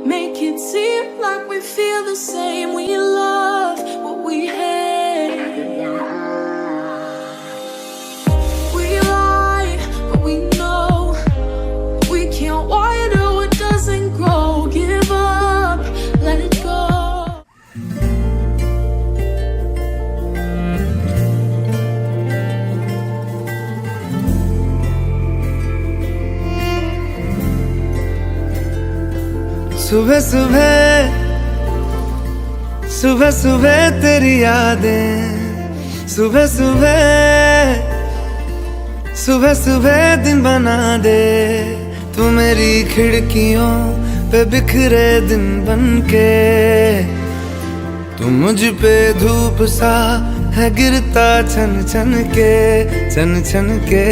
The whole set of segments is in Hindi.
Make it seem like we feel the same. We love what we hate. We lie, but we know we can't water what doesn't grow. Give up, let it go. सुबह सुबह सुबह सुबह तेरी यादें, सुबह सुबह सुबह सुबह दिन बना दे। तू मेरी खिड़कियों पे बिखरे दिन बनके, तू मुझ पे धूप सा है गिरता छन छन के, छन छन के।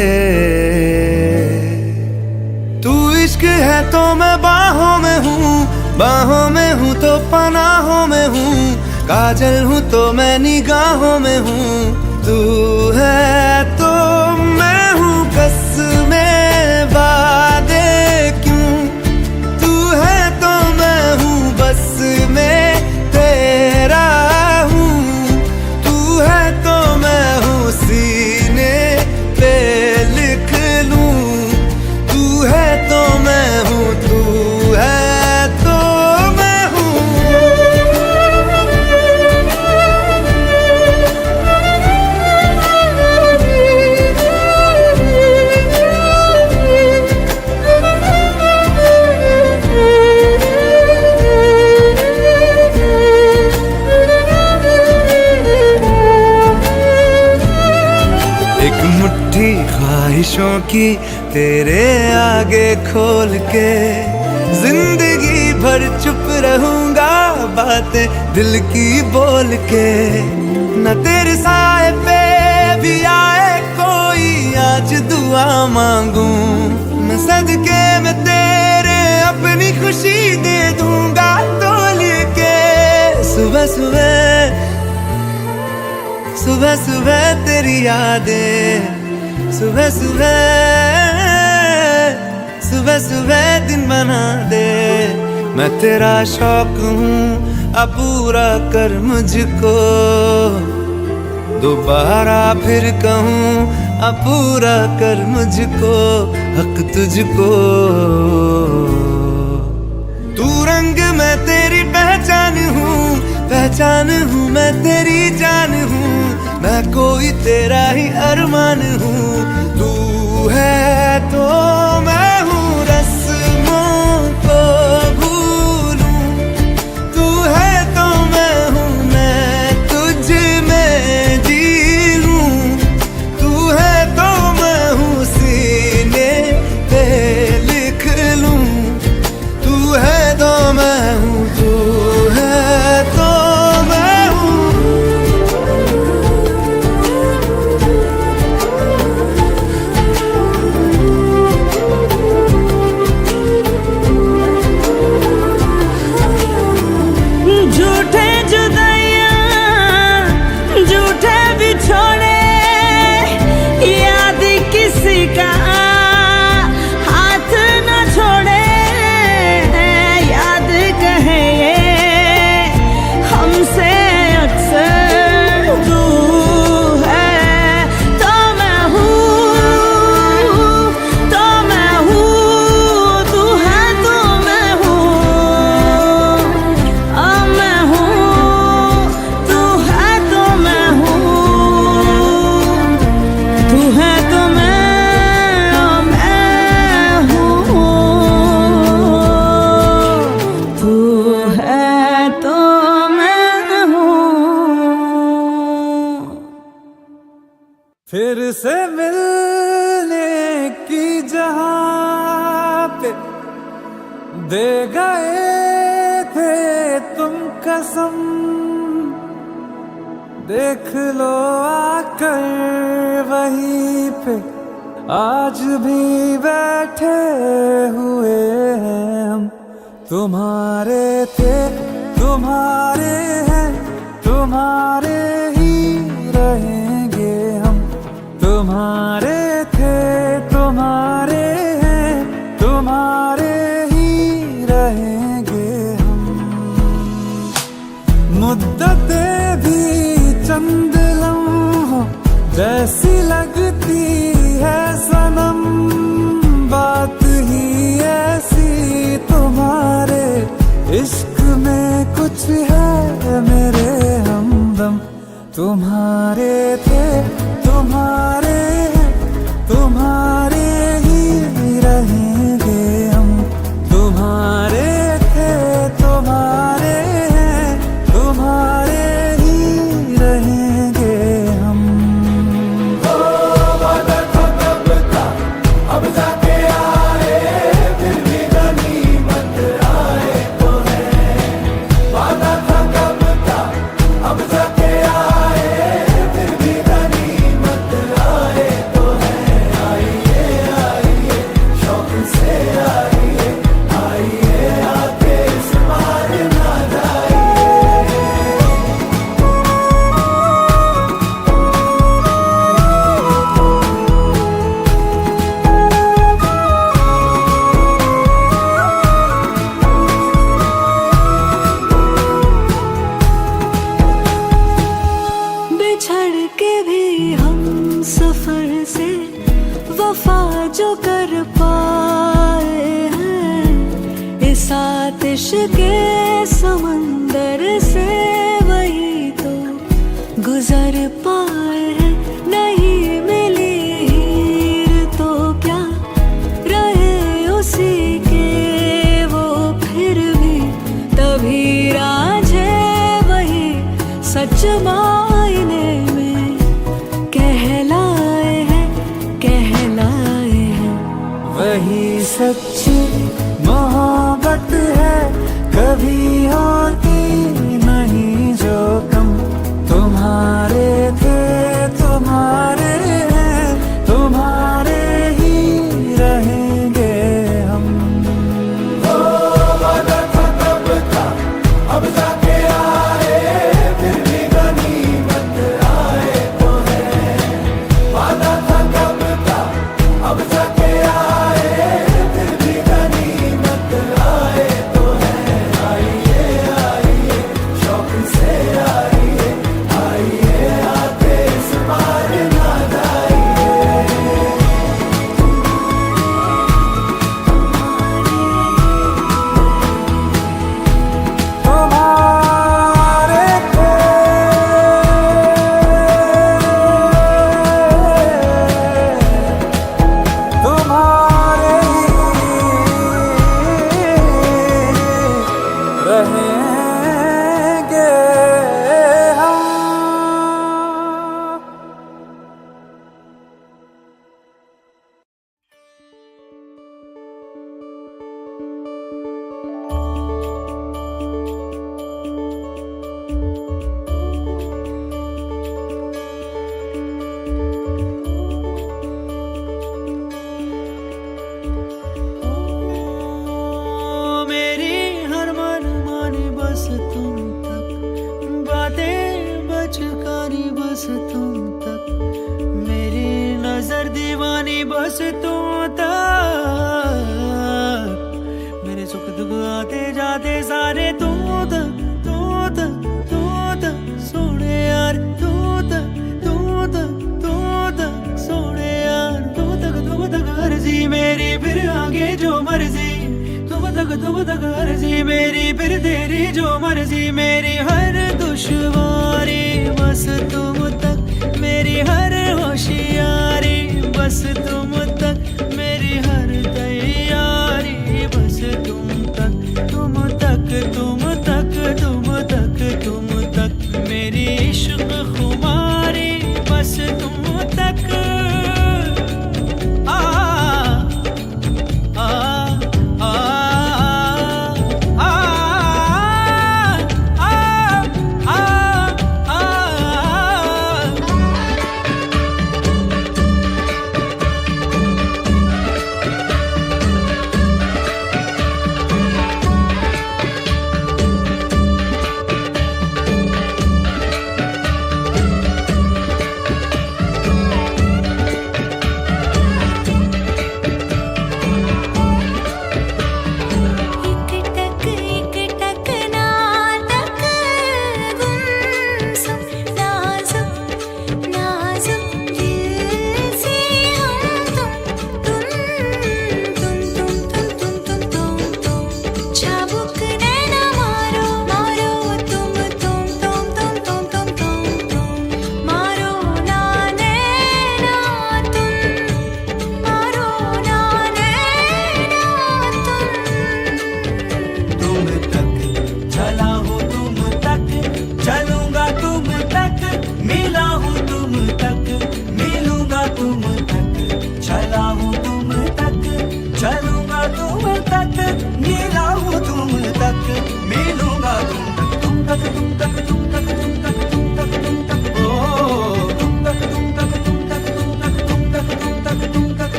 तू इश्क है तो मैं बाहों में हूँ, बाहों में हूँ तो पनाहों में हूँ, काजल हूँ तो मैं निगाहों में हूँ। तू है तो मैं हूँ कसमें वादे क्यों, तू है तो मैं हूँ बस में तेरा हूँ, तू है तो मैं हूँ सीने पे लिख लूँ, तू है तो मैं हूँ, तू है तो मैं हूँ। एक मुट्ठी ख्वाहिशों की तेरे आगे खोल के, जिंदगी भर चुप रहूंगा बातें दिल की बोल के। न तेरे साए पे भी आए कोई आज दुआ मांगू, मैं सदके में तेरे अपनी खुशी दे दूंगा तोल के। सुबह सुबह सुबह सुबह तेरी यादें, सुबह सुबह सुबह सुबह दिन बना दे। मैं तेरा शौक हूँ अब पूरा कर मुझको, दोबारा फिर कहूँ अब पूरा कर मुझको, हक तुझको। तू रंग मैं तेरी पहचान हूँ, पहचान हूँ मैं तेरी जान हूँ, मैं कोई तेरा ही अरमान हूँ। तू है तो मैं हूँ रस्मों को भूलूं, तू है तो मैं हूँ मैं तुझ में जी लूं, तू है तो मैं हूँ सीने पे लिख लूं, तू है तो मैं हूँ, तू है तो मैं हूँ। झूठे जुदाइयां झूठे बिछोड़े, याद किसी का हाथ न छोड़े, याद कहे ये हमसे अक्सर। तू है तो मैं हूँ, तो मैं हूँ, तू है तो मैं हूँ, मैं हूँ, तू है तो मैं हूँ, तू है तो मैं हूँ, तू है तो मैं हूँ। फिर से मिलने की जहाँ पे दे गए थे तुम कसम, देख लो आकर वहीं पे आज भी बैठे हुए हैं हम। तुम्हारे थे तुम्हारे हैं, तुम्हारे ही रहेंगे हम। तुम्हारे थे तुम्हारे हैं, तुम्हारे ही रहेंगे जैसी लगती है सनम बात ही ऐसी तुम्हारे इश्क में कुछ है मेरे हमदम तुम्हारे थे तुम्हारे हैं तुम्हारे ही रहेंगे हम तुम्हारे थे तुम्हारे हैं तुम्हारे ही रहेंगे हम अब जाके आए फिर भी गनीमत आए तो है वादा था कब था अब जाके आए फिर भी गनीमत आए तो है आइए आइए शौक से आइए आइए आके संभाल ना जाइए बिछड़ के भी हम सफर से वफा जो कर पाए हैं इस आतिश के समंदर से वही तो गुजर पाए हैं नहीं मिली हीर तो क्या रहे उसी के वो फिर भी तभी राझे वही सच मायने में कहलाए हैं वही सच्ची मोहब्बत है कभी होती नहीं जो कम तुम्हारे थे तुम्हारे हैं तुम्हारे ही रहेंगे हम वादा था कब था अब जाके आए फिर भी गनीमत आए तो है वादा था कब था अब जाके आए फिर भी गनीमत आए तो है आइए आइए शौक से आइए आइए आके संभाल ना जाइए तुम्हारे थे तुम्हारे रहेंगे हम मेरी हर मन मानी बस तुम तक बातें बचकानी बस तुम तक मेरी नजर दीवानी बस तुम तक मेरे सुख दुख आते जाते सारे तुम तक सोने यार तू तक सोने यार तुम तक अर्जी मेरी फिर आगे जो मर्जी तुम तक अर्जी मेरी फिर तेरी जो मर्जी मेरी हर दुश्वारी बस तुम तक मेरी हर होशियारी बस तुम तक मेरी हर तैयारी बस तुम तक तुम तक तुम तक तुम तक तुम तक मेरी इश्क खुमारी बस तुम तक आ आ आ आ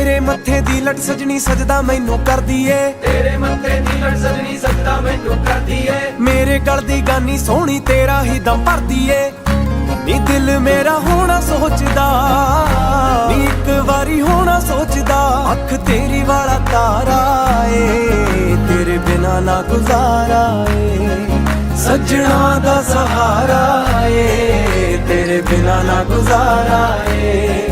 ਤੇਰੇ ਮੱਥੇ ਦੀ ਲਟ ਸਜਣੀ ਸਜਦਾ ਮੈਨੂੰ ਕਰਦੀ ਏ, ਤੇਰੇ ਮੱਥੇ ਦੀ ਲੜ ਸਜਣੀ ਸਜਦਾ ਮੈਨੂੰ ਕਰਦੀ ਏ। ਮੇਰੇ ਗਲ ਦੀ ਗਾਨੀ ਸੋਹਣੀ ਤੇਰਾ ਹੀ ਦਮ ਭਰਦੀ ਏ। ਨੀ ਦਿਲ ਮੇਰਾ ਹੋਣਾ ਸੋਚਦਾ, ਨੀ ਇੱਕ ਵਾਰੀ ਹੋਣਾ ਸੋਚਦਾ, ਅੱਖ ਤੇਰੀ ਵਾਲਾ ਤਾਰਾ ਏ, ਤੇਰੇ ਬਿਨਾ ਨਾ ਗੁਜ਼ਾਰਾ ਏ, ਸੱਜਣਾ ਦਾ ਸਹਾਰਾ ਏ, ਤੇਰੇ ਬਿਨਾ ਨਾ ਗੁਜ਼ਾਰਾ ਏ।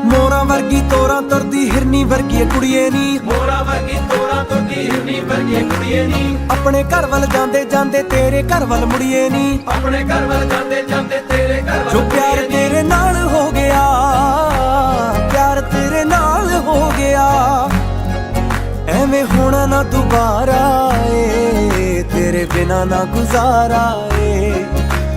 ਮੋਰਾਂ ਵਰਗੀ ਤੋਰਾਂ ਤੁਰਦੀ ਹਿਰਨੀ ਵਰਗੀ ਕੁੜੀਏ ਨੀ, ਮੋਰਾਂ ਵਰਗੀ ਤੋਰਾਂ ਤੁਰਦੀ ਹਿਰਨੀ ਵਰਗੀ ਕੁੜੀਏ ਨੀ। ਆਪਣੇ ਘਰ ਵੱਲ ਜਾਂਦੇ ਜਾਂਦੇ ਤੇਰੇ ਘਰ ਵੱਲ ਮੁੜੀਏ ਨੀ, ਆਪਣੇ ਘਰ ਵੱਲ ਜਾਂਦੇ ਜਾਂਦੇ ਤੇਰੇ ਘਰ ਵੱਲ ਜੋ ਪਿਆਰ ਤੇਰੇ ਨਾਲ ਹੋ ਗਿਆ, ਪਿਆਰ ਤੇਰੇ ਨਾਲ ਹੋ ਗਿਆ, ਐਵੇਂ ਹੋਣਾ ਨਾ ਦੁਬਾਰਾ ਏ, ਤੇਰੇ ਬਿਨਾ ਨਾ ਗੁਜ਼ਾਰਾ ਏ,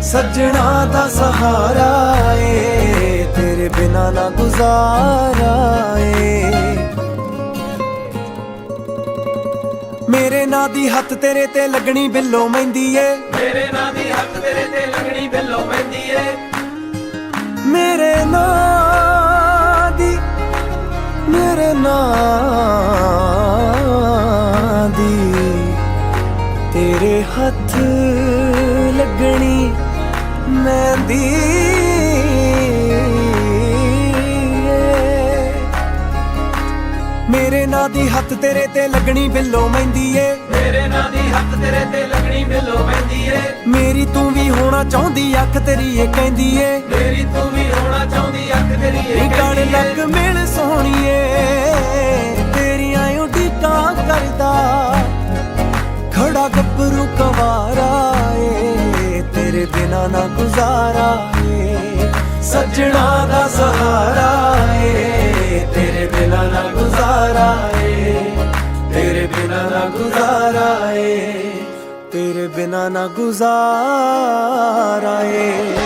ਸੱਜਣਾ ਦਾ ਸਹਾਰਾ ਏ, ਤੇਰੇ ਬਿਨਾ ਨਾ ਗੁਜ਼ਾਰਾ ਏ। ਮੇਰੇ ਨਾਂ ਦੀ ਹੱਥ ਤੇਰੇ ਤੇ ਲੱਗਣੀ ਬਿੱਲੋ ਮਹਿੰਦੀ ਏ, ਮੇਰੇ ਨਾਂ ਦੀ ਹੱਥ ਤੇਰੇ ਤੇ ਲੱਗਣੀ ਬਿੱਲੋ ਮਹਿੰਦੀ ਏ। ਮੇਰੇ ਨਾਂ ਦੀ, ਮੇਰੇ ਨਾਂ ਦੀ ਤੇਰੇ ਹੱਥ ਲੱਗਣੀ ਮਹਿੰਦੀ ਏ। ਮੇਰੇ ਨਾਂ ਦੀ ਹੱਥ ਤੇਰੇ ਤੇ ਲੱਗਣੀ ਬਿੱਲੋ ਮਹਿੰਦੀ ਏ, ਮੇਰੇ ਨਾਂ ਦੀ ਹੱਥ ਤੇਰੇ ਤੇ ਲੱਗਣੀ ਬਿੱਲੋ ਮਹਿੰਦੀ ਏ। ਮੇਰੀ ਤੂੰ ਵੀ ਹੋਣਾ ਚਾਹੁੰਦੀ ਅੱਖ ਤੇਰੀ ਏ ਕਹਿੰਦੀ ਏ, ਮੇਰੀ ਤੂੰ ਵੀ ਹੋਣਾ ਚਾਹੁੰਦੀ ਅੱਖ ਤੇਰੀ ਏ ਨੀ ਕਣ ਕਹਿੰਦੀ ਲੱਗ ਏ। ਮਿਲ ਸੋਹਣੀਏ, ਤੇਰੀਆਂ ਉਡੀਕਾਂ ਕਰਦਾ ਖੜਾ ਗੱਭਰੂ ਕਵਾਰਾ ਏ, ਤੇਰੇ ਬਿਨਾ ਨਾ ਗੁਜ਼ਾਰਾ ਏ, ਸੱਜਣਾ ਦਾ ਸਹਾਰਾ ਏ, ਤੇਰੇ ਬਿਨਾ ਨਾ ਗੁਜ਼ਾਰਾ ਏ, ਤੇਰੇ ਬਿਨਾ ਨਾ ਗੁਜ਼ਾਰਾ ਏ, ਤੇਰੇ ਬਿਨਾ ਨਾ ਗੁਜ਼ਾਰਾ ਏ।